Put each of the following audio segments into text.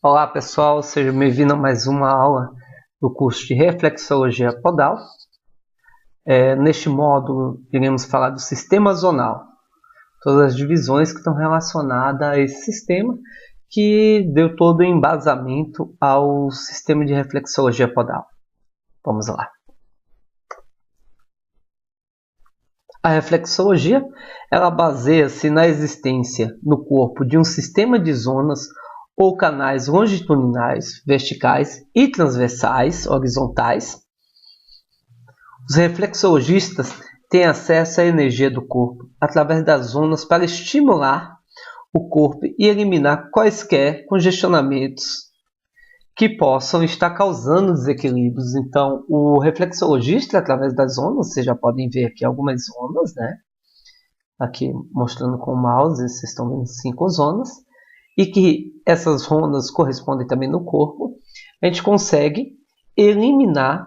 Olá pessoal, sejam bem-vindos a mais uma aula do curso de Reflexologia Podal. Neste módulo iremos falar do sistema zonal, todas as divisões que estão relacionadas a esse sistema que deu todo o embasamento ao sistema de Reflexologia Podal. Vamos lá. A reflexologia ela baseia-se na existência no corpo de um sistema de zonas ou canais longitudinais, verticais e transversais, horizontais. Os reflexologistas têm acesso à energia do corpo através das zonas para estimular o corpo e eliminar quaisquer congestionamentos que possam estar causando desequilíbrios. Então, o reflexologista, através das zonas, vocês já podem ver aqui algumas zonas, né? Aqui mostrando com o mouse, vocês estão vendo 5 zonas. E que essas zonas correspondem também no corpo, a gente consegue eliminar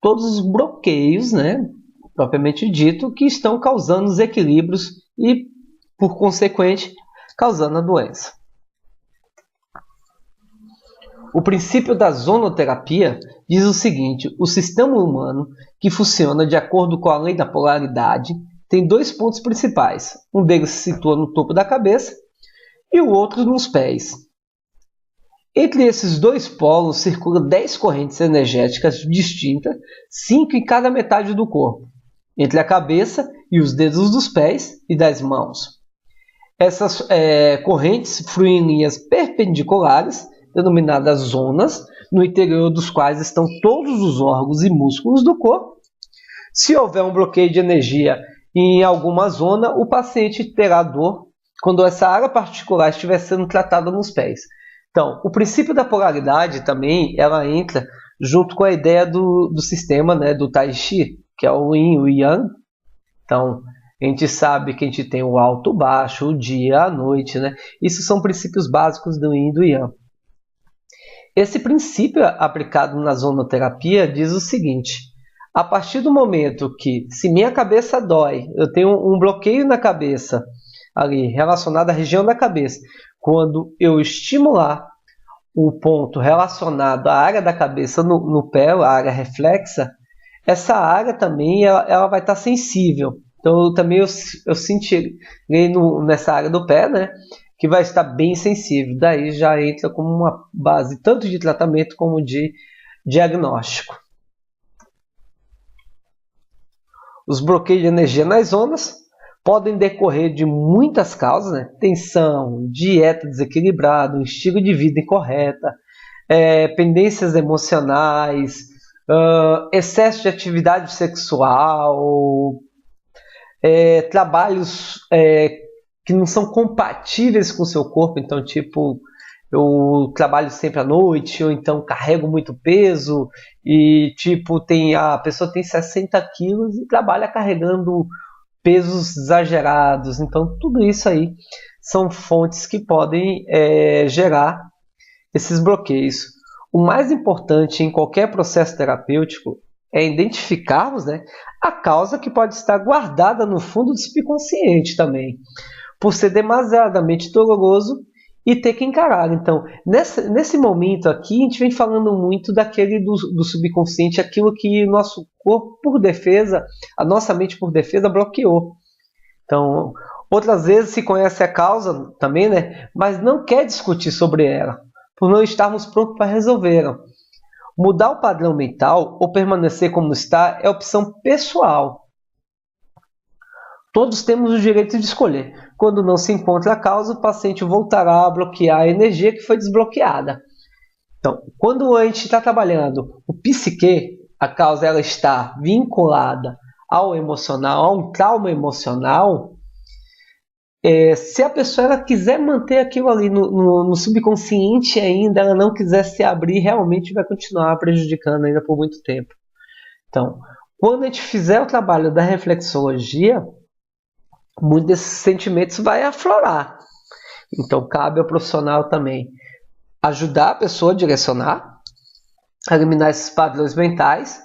todos os bloqueios, né, propriamente dito, que estão causando desequilíbrios e, por consequente, causando a doença. O princípio da zonoterapia diz o seguinte: o sistema humano, que funciona de acordo com a lei da polaridade, tem 2 pontos principais. Um deles se situa no topo da cabeça e o outro nos pés. Entre esses 2 polos circulam 10 correntes energéticas distintas, 5 em cada metade do corpo, entre a cabeça e os dedos dos pés e das mãos. Essas correntes fluem em linhas perpendiculares, denominadas zonas, no interior dos quais estão todos os órgãos e músculos do corpo. Se houver um bloqueio de energia em alguma zona, o paciente terá dor quando essa área particular estiver sendo tratada nos pés. Então, o princípio da polaridade também, ela entra junto com a ideia do sistema, né, do Tai Chi, que é o Yin e o Yang. Então, a gente sabe que a gente tem o alto, o baixo, o dia, a noite, né? Isso são princípios básicos do Yin e do Yang. Esse princípio aplicado na zonoterapia diz o seguinte: a partir do momento que, se minha cabeça dói, eu tenho um bloqueio na cabeça, ali relacionado à região da cabeça, quando eu estimular o ponto relacionado à área da cabeça no pé, a área reflexa, essa área também ela vai estar sensível. Então eu senti nessa área do pé, né, que vai estar bem sensível. Daí já entra como uma base tanto de tratamento como de diagnóstico. Os bloqueios de energia nas zonas podem decorrer de muitas causas, né? Tensão, dieta desequilibrada, um estilo de vida incorreta, pendências emocionais, excesso de atividade sexual, trabalhos que não são compatíveis com o seu corpo. Então, tipo, eu trabalho sempre à noite, ou então carrego muito peso, e tipo, a pessoa tem 60 quilos e trabalha carregando pesos exagerados. Então, tudo isso aí são fontes que podem gerar esses bloqueios. O mais importante em qualquer processo terapêutico é identificarmos, né, a causa que pode estar guardada no fundo do subconsciente também, por ser demasiadamente doloroso e ter que encarar. Então, nesse momento aqui, a gente vem falando muito daquele do subconsciente, aquilo que o nosso corpo, por defesa, a nossa mente, por defesa, bloqueou. Então, outras vezes se conhece a causa também, né, mas não quer discutir sobre ela, por não estarmos prontos para resolver. Mudar o padrão mental ou permanecer como está é opção pessoal. Todos temos o direito de escolher. Quando não se encontra a causa, o paciente voltará a bloquear a energia que foi desbloqueada. Então, quando a gente está trabalhando o psique, a causa ela está vinculada ao emocional, a um trauma emocional. Se a pessoa ela quiser manter aquilo ali no subconsciente ainda, ela não quiser se abrir, realmente vai continuar prejudicando ainda por muito tempo. Então, quando a gente fizer o trabalho da reflexologia, muitos desses sentimentos vai aflorar. Então, cabe ao profissional também ajudar a pessoa a direcionar, a eliminar esses padrões mentais,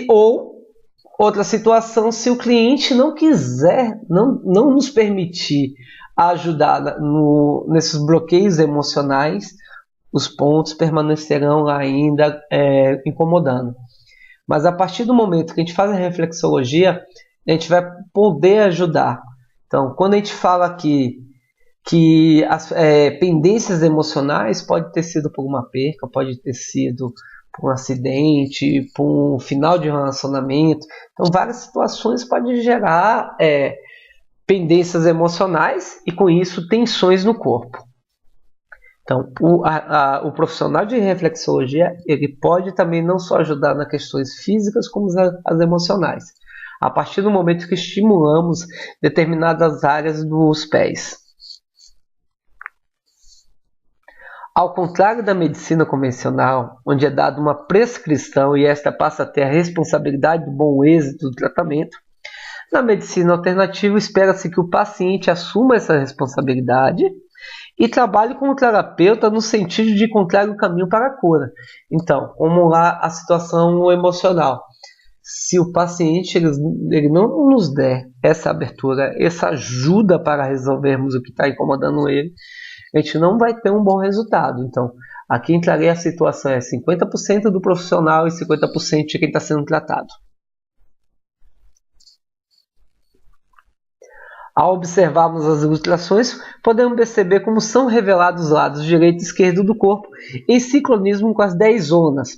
ou outra situação, se o cliente não quiser, não nos permitir a ajudar nesses bloqueios emocionais, os pontos permanecerão ainda incomodando. Mas a partir do momento que a gente faz a reflexologia, a gente vai poder ajudar. Então, quando a gente fala aqui que as pendências emocionais pode ter sido por uma perca, pode ter sido por um acidente, por um final de relacionamento. Então, várias situações podem gerar pendências emocionais e, com isso, tensões no corpo. Então, o profissional de reflexologia, ele pode também não só ajudar nas questões físicas, como as emocionais, a partir do momento que estimulamos determinadas áreas dos pés. Ao contrário da medicina convencional, onde é dada uma prescrição e esta passa a ter a responsabilidade do bom êxito do tratamento, na medicina alternativa espera-se que o paciente assuma essa responsabilidade e trabalhe com o terapeuta no sentido de encontrar o caminho para a cura. Então, como lá a situação emocional. Se o paciente ele não nos der essa abertura, essa ajuda para resolvermos o que está incomodando ele, a gente não vai ter um bom resultado. Então, aqui entraria a situação 50% do profissional e 50% de quem está sendo tratado. Ao observarmos as ilustrações, podemos perceber como são revelados os lados direito e esquerdo do corpo em sincronismo com as 10 zonas.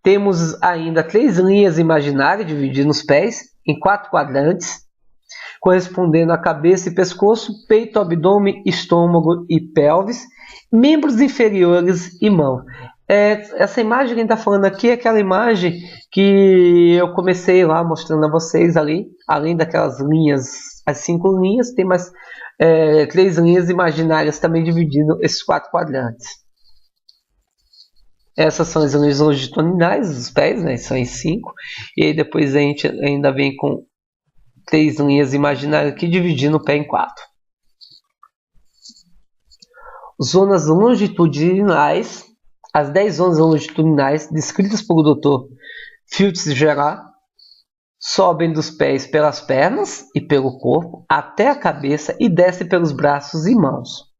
Temos ainda 3 linhas imaginárias dividindo os pés em 4 quadrantes, correspondendo a cabeça e pescoço, peito, abdômen, estômago e pelvis, membros inferiores e mãos. Essa imagem que a gente está falando aqui é aquela imagem que eu comecei lá mostrando a vocês ali, além daquelas linhas, as 5 linhas, tem mais 3 linhas imaginárias também dividindo esses 4 quadrantes. Essas são as linhas longitudinais dos pés, né? São em 5, e aí depois a gente ainda vem com 3 linhas imaginárias aqui dividindo o pé em 4. Zonas longitudinais. As 10 zonas longitudinais descritas pelo Dr. Fitzgerald sobem dos pés pelas pernas e pelo corpo até a cabeça e descem pelos braços e mãos.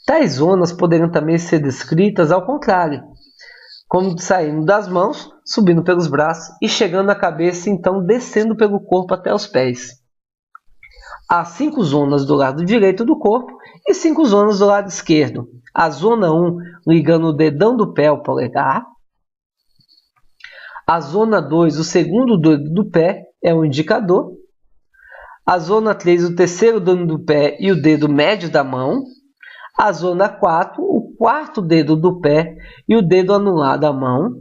Tais zonas poderiam também ser descritas ao contrário, como saindo das mãos, subindo pelos braços e chegando à cabeça, então descendo pelo corpo até os pés. Há 5 zonas do lado direito do corpo e 5 zonas do lado esquerdo. A zona 1 ligando o dedão do pé ao polegar. A zona 2, o segundo dedo do pé, é o indicador. A zona 3, o terceiro dedo do pé e o dedo médio da mão. A zona 4, o quarto dedo do pé e o dedo anular da mão.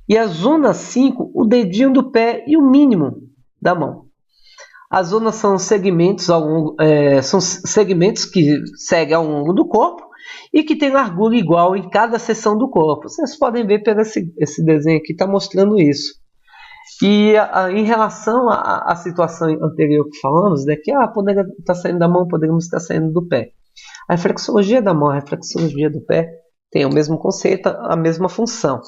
E a zona 5, o dedinho do pé e o mínimo da mão. As zonas são segmentos, são segmentos que seguem ao longo do corpo e que tem largura igual em cada seção do corpo. Vocês podem ver pelo esse desenho aqui, está mostrando isso. E em relação à situação anterior que falamos, né, que poderia estar saindo da mão, poderíamos estar saindo do pé. A reflexologia da mão, a reflexologia do pé tem o mesmo conceito, a mesma função.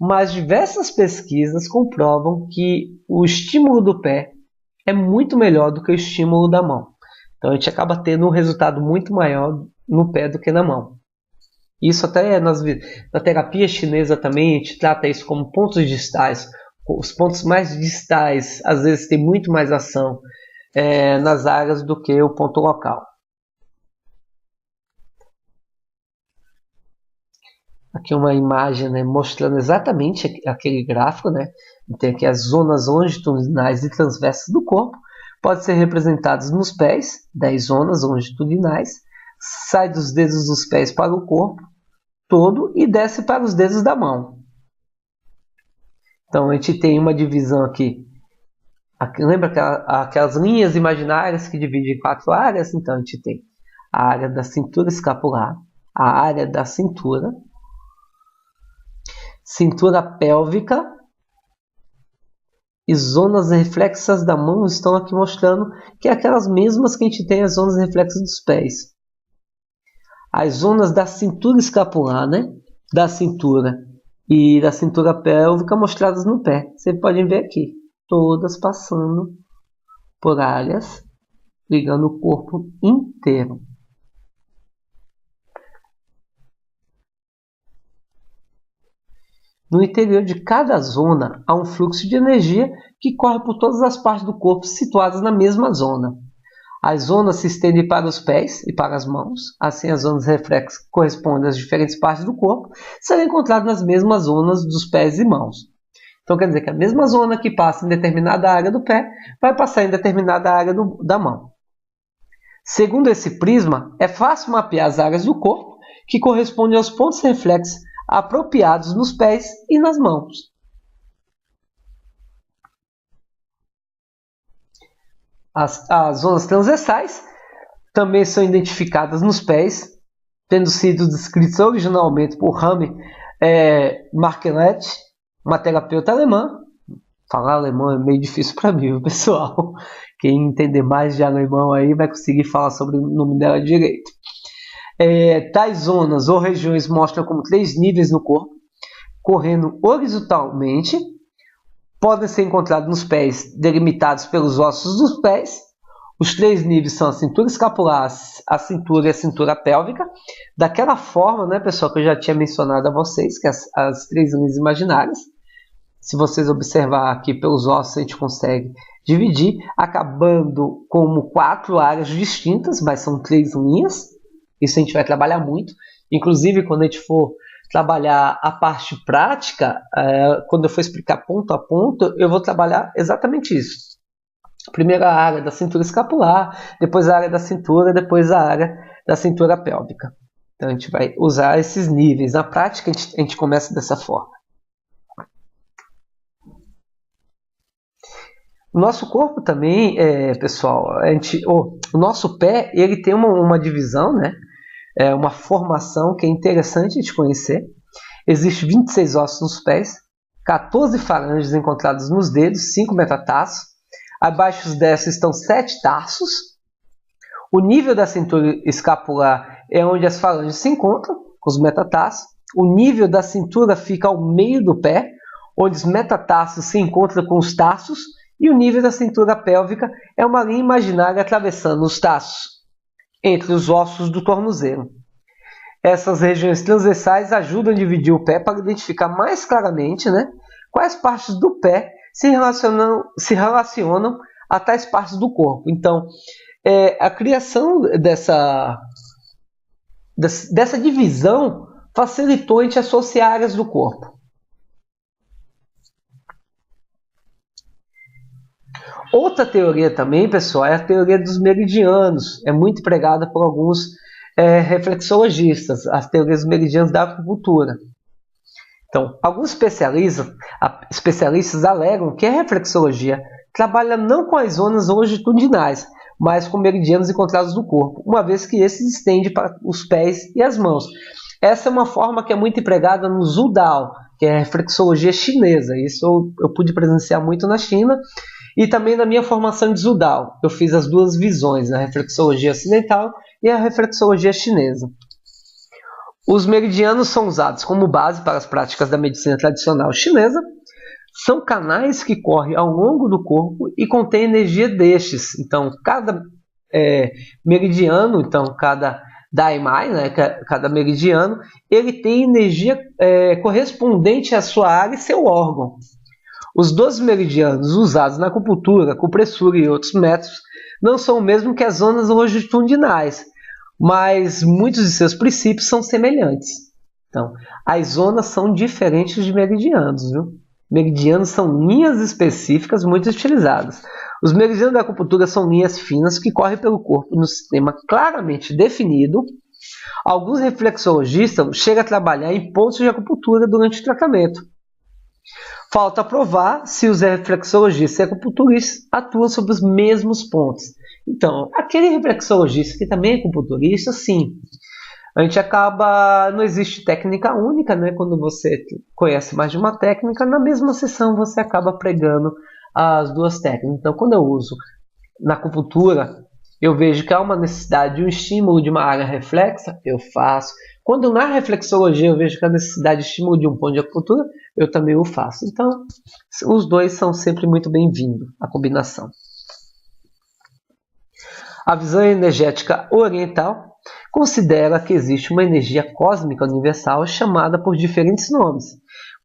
Mas diversas pesquisas comprovam que o estímulo do pé é muito melhor do que o estímulo da mão. Então a gente acaba tendo um resultado muito maior no pé do que na mão. Isso até na terapia chinesa também a gente trata isso como pontos distais. Os pontos mais distais às vezes têm muito mais ação nas áreas do que o ponto local. Aqui uma imagem, né, mostrando exatamente aquele gráfico, né? Tem aqui as zonas longitudinais e transversas do corpo, pode ser representadas nos pés, 10 zonas longitudinais, sai dos dedos dos pés para o corpo todo e desce para os dedos da mão. Então a gente tem uma divisão aqui, lembra aquelas linhas imaginárias que dividem em 4 áreas? Então a gente tem a área da cintura escapular, a área da cintura pélvica e zonas reflexas da mão estão aqui mostrando que é aquelas mesmas que a gente tem as zonas reflexas dos pés. As zonas da cintura escapular, né, da cintura e da cintura pélvica mostradas no pé. Vocês podem ver aqui, todas passando por áreas ligando o corpo inteiro. No interior de cada zona há um fluxo de energia que corre por todas as partes do corpo situadas na mesma zona. As zonas se estendem para os pés e para as mãos. Assim, as zonas reflexas que correspondem às diferentes partes do corpo serão encontradas nas mesmas zonas dos pés e mãos. Então, quer dizer que a mesma zona que passa em determinada área do pé vai passar em determinada área da mão. Segundo esse prisma, é fácil mapear as áreas do corpo que correspondem aos pontos reflexos apropriados nos pés e nas mãos. As zonas transversais também são identificadas nos pés, tendo sido descritas originalmente por Rami Marquelet, uma terapeuta alemã. Falar alemão é meio difícil para mim, pessoal. Quem entender mais de alemão aí vai conseguir falar sobre o nome dela direito. Tais zonas ou regiões mostram como 3 níveis no corpo, correndo horizontalmente. Podem ser encontrados nos pés, delimitados pelos ossos dos pés. Os 3 níveis são a cintura escapular, a cintura e a cintura pélvica. Daquela forma, né, pessoal, que eu já tinha mencionado a vocês, que as 3 linhas imaginárias. Se vocês observar aqui pelos ossos, a gente consegue dividir, acabando como 4 áreas distintas, mas são 3 linhas. Isso a gente vai trabalhar muito. Inclusive, quando a gente for trabalhar a parte prática, quando eu for explicar ponto a ponto, eu vou trabalhar exatamente isso. Primeiro a área da cintura escapular, depois a área da cintura, depois a área da cintura pélvica. Então a gente vai usar esses níveis. Na prática a gente começa dessa forma. O nosso corpo também, pessoal, o nosso pé ele tem uma divisão, né? Uma formação que é interessante de conhecer. Existem 26 ossos nos pés, 14 falanges encontrados nos dedos, 5 metatarsos. Abaixo desses estão 7 tarsos. O nível da cintura escapular é onde as falanges se encontram, com os metatarsos. O nível da cintura fica ao meio do pé, onde os metatarsos se encontram com os tarsos. E o nível da cintura pélvica é uma linha imaginária atravessando os tarsos, entre os ossos do tornozelo. Essas regiões transversais ajudam a dividir o pé para identificar mais claramente, né, quais partes do pé se relacionam a tais partes do corpo. Então, a criação dessa divisão facilitou a gente associar áreas do corpo. Outra teoria também, pessoal, é a teoria dos meridianos. É muito empregada por alguns reflexologistas, as teorias dos meridianos da acupuntura. Então, alguns especialistas alegam que a reflexologia trabalha não com as zonas longitudinais, mas com meridianos encontrados no corpo, uma vez que esses se estendem para os pés e as mãos. Essa é uma forma que é muito empregada no Zudao, que é a reflexologia chinesa. Isso eu pude presenciar muito na China. E também na minha formação de Zudao, eu fiz as 2 visões, a reflexologia ocidental e a reflexologia chinesa. Os meridianos são usados como base para as práticas da medicina tradicional chinesa. São canais que correm ao longo do corpo e contêm energia destes. Então, cada meridiano, cada daimai, né, cada meridiano, ele tem energia correspondente à sua área e seu órgão. Os 12 meridianos usados na acupuntura, acupressura e outros métodos não são o mesmo que as zonas longitudinais, mas muitos de seus princípios são semelhantes. Então, as zonas são diferentes de meridianos, viu? Meridianos são linhas específicas muito utilizadas. Os meridianos da acupuntura são linhas finas que correm pelo corpo no sistema claramente definido. Alguns reflexologistas chegam a trabalhar em pontos de acupuntura durante o tratamento. Falta provar se os reflexologistas e acupunturistas atuam sobre os mesmos pontos. Então, aquele reflexologista que também é acupunturista, sim. A gente acaba... Não existe técnica única, né? Quando você conhece mais de uma técnica, na mesma sessão você acaba pregando as 2 técnicas. Então, quando eu uso na acupuntura, eu vejo que há uma necessidade de um estímulo de uma área reflexa, eu faço. Quando na reflexologia eu vejo que há necessidade de estímulo de um ponto de acupuntura, eu também o faço. Então, os 2 são sempre muito bem-vindos, a combinação. A visão energética oriental considera que existe uma energia cósmica universal chamada por diferentes nomes,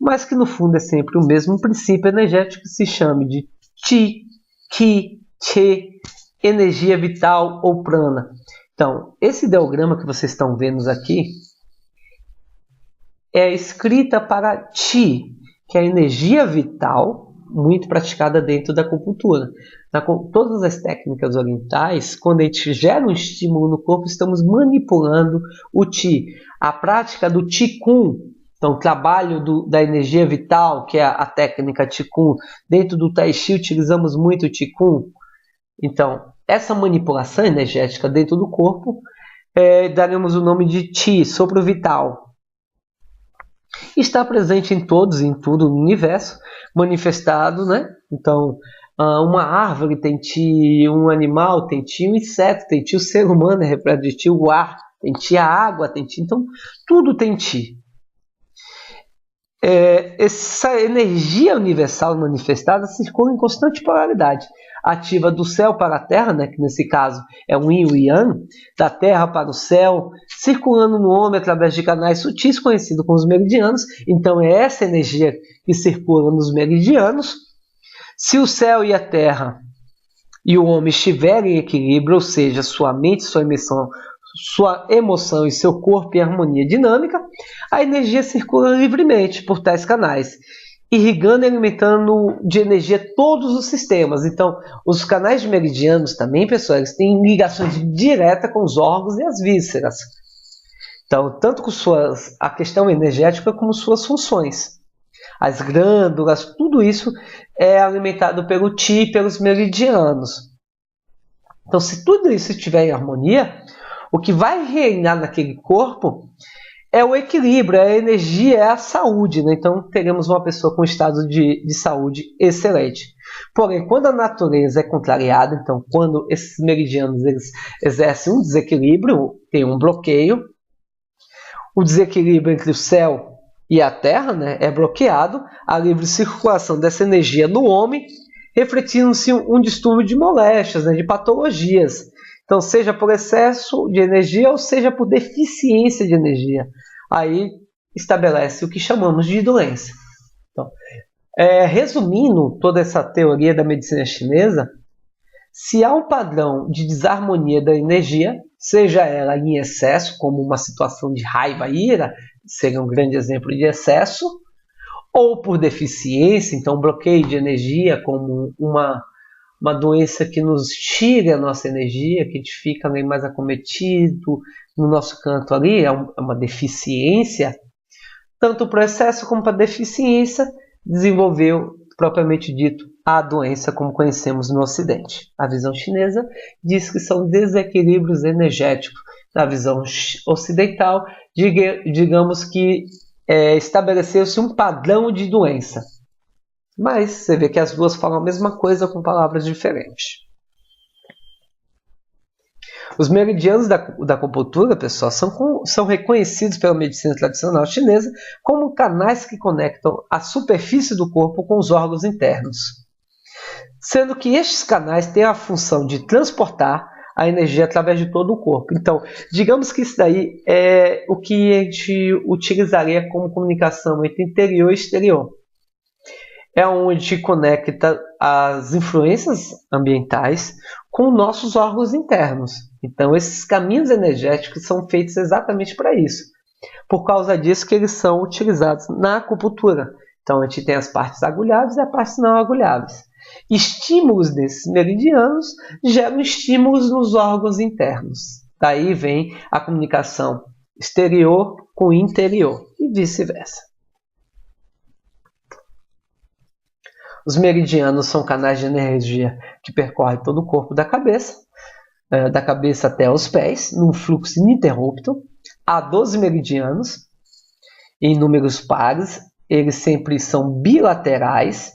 mas que no fundo é sempre o mesmo princípio energético que se chama de Chi, Ki, Che, energia vital ou prana. Então, esse ideograma que vocês estão vendo aqui é a escrita para Chi, que é a energia vital, muito praticada dentro da acupuntura. Todas as técnicas orientais, quando a gente gera um estímulo no corpo, estamos manipulando o Chi. A prática do Qigong, então o trabalho da energia vital, que é a técnica Qigong, dentro do Tai Chi utilizamos muito o Qigong. Então, essa manipulação energética dentro do corpo, daremos o nome de Qi, sopro vital. Está presente em todos e em tudo no universo, manifestado, né? Então, uma árvore tem Qi, um animal tem Qi, um inseto tem Qi, o ser humano é repleto de Qi, o ar tem Qi, a água tem Qi, então tudo tem Qi. Essa energia universal manifestada circula em constante polaridade, ativa do céu para a terra, né, que nesse caso é o yin e o yang, da terra para o céu, circulando no homem através de canais sutis conhecidos como os meridianos. Então é essa energia que circula nos meridianos. Se o céu e a terra e o homem estiverem em equilíbrio, ou seja, sua mente, sua emoção e seu corpo em harmonia dinâmica, a energia circula livremente por tais canais, irrigando e alimentando de energia todos os sistemas. Então, os canais meridianos também, pessoal, eles têm ligações diretas com os órgãos e as vísceras. Então, tanto com a questão energética como suas funções. As glândulas, tudo isso é alimentado pelo Qi, pelos meridianos. Então, se tudo isso estiver em harmonia, o que vai reinar naquele corpo é o equilíbrio, é a energia, é a saúde, né? Então teremos uma pessoa com estado de saúde excelente. Porém, quando a natureza é contrariada, então quando esses meridianos eles exercem um desequilíbrio, tem um bloqueio, o desequilíbrio entre o céu e a terra, né, é bloqueado, a livre circulação dessa energia no homem, refletindo-se um distúrbio de moléstias, né, de patologias. Então, seja por excesso de energia ou seja por deficiência de energia. Aí estabelece o que chamamos de doença. Então, resumindo toda essa teoria da medicina chinesa, se há um padrão de desarmonia da energia, seja ela em excesso, como uma situação de raiva e ira, seria um grande exemplo de excesso, ou por deficiência, então bloqueio de energia, como uma doença que nos tira a nossa energia, que a gente fica meio mais acometido no nosso canto ali, é uma deficiência, tanto para o excesso como para a deficiência, desenvolveu, propriamente dito, a doença como conhecemos no Ocidente. A visão chinesa diz que são desequilíbrios energéticos. Na visão ocidental, digamos que estabeleceu-se um padrão de doença. Mas você vê que as duas falam a mesma coisa com palavras diferentes. Os meridianos da acupuntura, pessoal, são reconhecidos pela medicina tradicional chinesa como canais que conectam a superfície do corpo com os órgãos internos. Sendo que estes canais têm a função de transportar a energia através de todo o corpo. Então, digamos que isso daí é o que a gente utilizaria como comunicação entre interior e exterior. É onde conecta as influências ambientais com nossos órgãos internos. Então, esses caminhos energéticos são feitos exatamente para isso. Por causa disso que eles são utilizados na acupuntura. Então, a gente tem as partes agulhadas e as partes não agulhadas. Estímulos desses meridianos geram estímulos nos órgãos internos. Daí vem a comunicação exterior com interior e vice-versa. Os meridianos são canais de energia que percorrem todo o corpo da cabeça até os pés, num fluxo ininterrupto. Há 12 meridianos em números pares, eles sempre são bilaterais.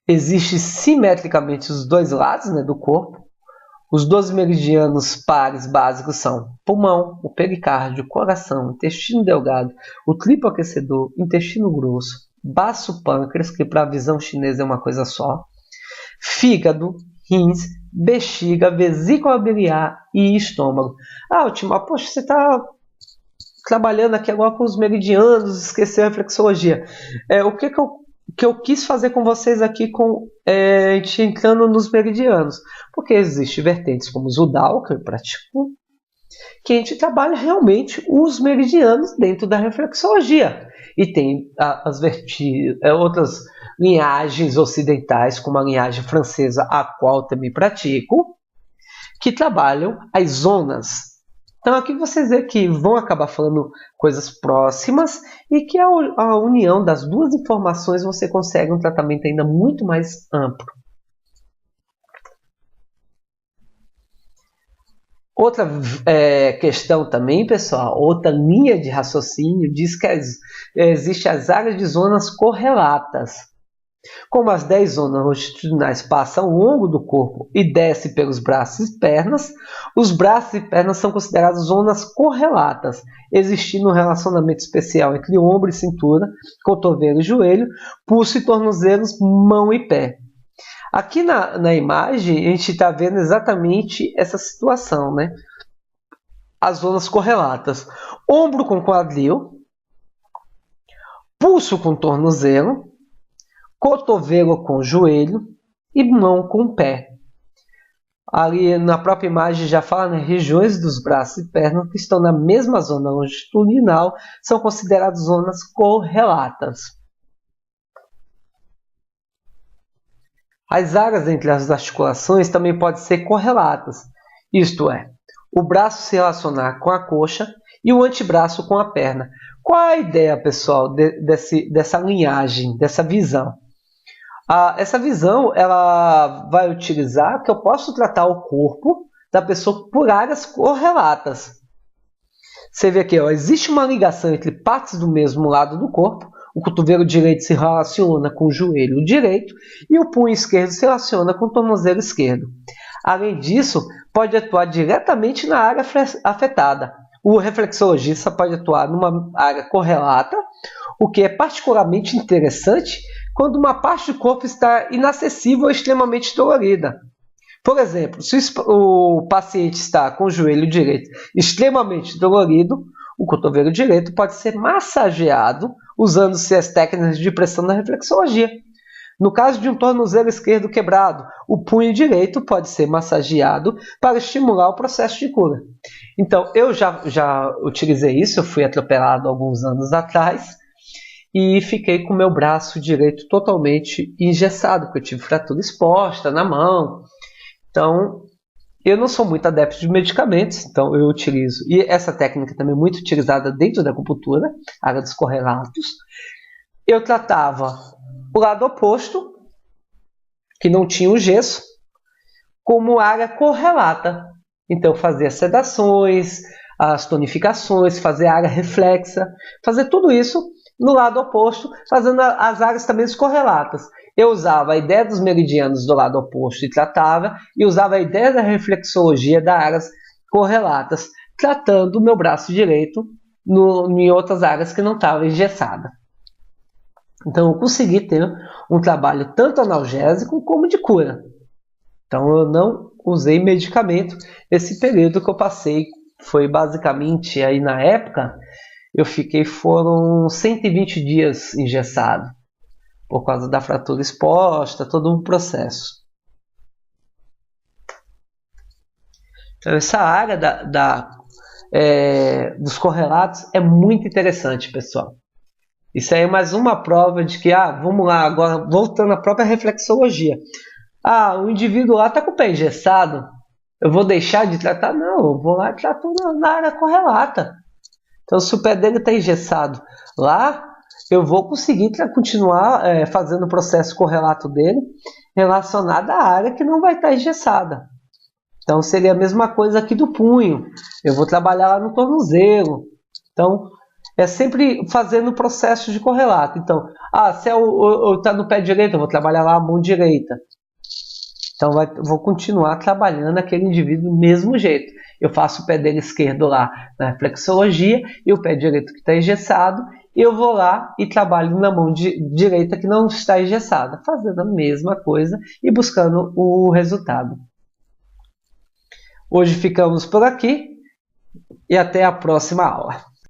Existem simetricamente os dois lados, né, do corpo. Os 12 meridianos pares básicos são pulmão, o pericárdio, coração, intestino delgado, o triplo aquecedor, intestino grosso, baço pâncreas, que para a visão chinesa é uma coisa só, fígado, rins, bexiga, vesícula biliar e estômago. Ah, Ultimar, poxa, você está trabalhando aqui agora com os meridianos, esqueceu a reflexologia. O que eu quis fazer com vocês aqui, a gente entrando nos meridianos? Porque existem vertentes como o Zudal, que eu pratico, que a gente trabalha realmente os meridianos dentro da reflexologia. E tem outras linhagens ocidentais, como a linhagem francesa, a qual também pratico, que trabalham as zonas. Então aqui vocês veem que vão acabar falando coisas próximas e que a união das duas informações você consegue um tratamento ainda muito mais amplo. Outra questão também, pessoal, outra linha de raciocínio diz que existem as áreas de zonas correlatas. Como as 10 zonas longitudinais passam ao longo do corpo e descem pelos braços e pernas, os braços e pernas são considerados zonas correlatas, existindo um relacionamento especial entre ombro e cintura, cotovelo e joelho, pulso e tornozelos, mão e pé. Aqui na imagem, a gente está vendo exatamente essa situação, né? As zonas correlatas. Ombro com quadril, pulso com tornozelo, cotovelo com joelho e mão com pé. Ali na própria imagem já fala, né, regiões dos braços e pernas que estão na mesma zona longitudinal são consideradas zonas correlatas. As áreas entre as articulações também podem ser correlatas, isto é, o braço se relacionar com a coxa e o antebraço com a perna. Qual a ideia, pessoal, dessa linhagem, dessa visão? Essa visão ela vai utilizar que eu posso tratar o corpo da pessoa por áreas correlatas. Você vê aqui, ó, existe uma ligação entre partes do mesmo lado do corpo. O cotovelo direito se relaciona com o joelho direito e o punho esquerdo se relaciona com o tornozelo esquerdo. Além disso, pode atuar diretamente na área afetada. O reflexologista pode atuar numa área correlata, o que é particularmente interessante quando uma parte do corpo está inacessível ou extremamente dolorida. Por exemplo, se o paciente está com o joelho direito extremamente dolorido, o cotovelo direito pode ser massageado usando-se as técnicas de pressão da reflexologia. No caso de um tornozelo esquerdo quebrado, o punho direito pode ser massageado para estimular o processo de cura. Então, eu já utilizei isso, eu fui atropelado alguns anos atrás e fiquei com o meu braço direito totalmente engessado, porque eu tive fratura exposta na mão. Então, eu não sou muito adepto de medicamentos, então eu utilizo. E essa técnica também é muito utilizada dentro da acupuntura, área dos correlatos. Eu tratava o lado oposto, que não tinha o gesso, como área correlata. Então, fazer sedações, as tonificações, fazer área reflexa, fazer tudo isso no lado oposto, fazendo as áreas também correlatas. Eu usava a ideia dos meridianos do lado oposto e tratava, e usava a ideia da reflexologia das áreas correlatas, tratando o meu braço direito em outras áreas que não estavam engessadas. Então eu consegui ter um trabalho tanto analgésico como de cura. Então eu não usei medicamento. Esse período que eu passei foi basicamente, aí na época, foram 120 dias engessado, por causa da fratura exposta, todo um processo. Então essa área dos correlatos é muito interessante, pessoal. Isso aí é mais uma prova de que, vamos lá, agora voltando à própria reflexologia. O indivíduo lá está com o pé engessado, eu vou deixar de tratar? Não, eu vou lá e trato na área correlata. Então, se o pé dele está engessado lá, eu vou conseguir continuar fazendo o processo correlato dele relacionado à área que não vai estar engessada. Então, seria a mesma coisa aqui do punho. Eu vou trabalhar lá no tornozelo. Então, é sempre fazendo o processo de correlato. Então, se eu estou no pé direito, eu vou trabalhar lá a mão direita. Então, vou continuar trabalhando aquele indivíduo do mesmo jeito. Eu faço o pé dele esquerdo lá na reflexologia e o pé direito que está engessado, eu vou lá e trabalho na mão direita que não está engessada, fazendo a mesma coisa e buscando o resultado. Hoje ficamos por aqui e até a próxima aula.